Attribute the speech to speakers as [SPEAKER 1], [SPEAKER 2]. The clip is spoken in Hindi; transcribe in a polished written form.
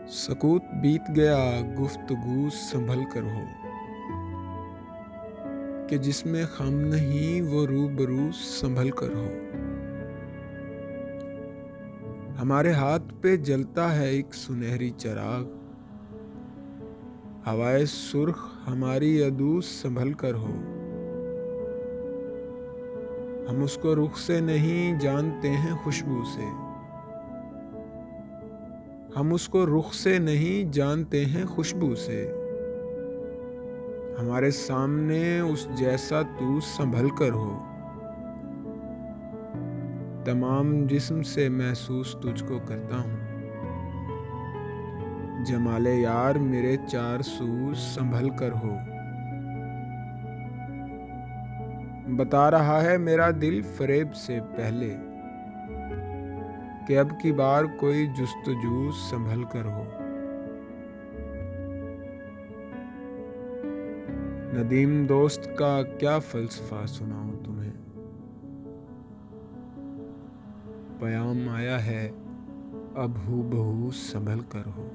[SPEAKER 1] सकूत बीत गया गुफ्तगू संभल कर हो, कि जिसमें खम नहीं वो रूबरू संभल कर हो। हमारे हाथ पे जलता है एक सुनहरी चिराग, हवाए सुर्ख हमारी अदू संभल कर हो। हम उसको रुख से नहीं जानते हैं खुशबू से, हम उसको रुख से नहीं जानते हैं खुशबू से। हमारे सामने उस जैसा तू संभल कर हो, तमाम जिस्म से महसूस तुझको करता हूँ। जमाले यार मेरे चार सू संभल कर हो। बता रहा है मेरा दिल फरेब से पहले, कि अब की बार कोई जुस्तजू संभल कर हो। नदीम दोस्त का क्या फलसफा सुनाऊं तुम्हें, पयाम आया है अब हूबहू संभल कर हो।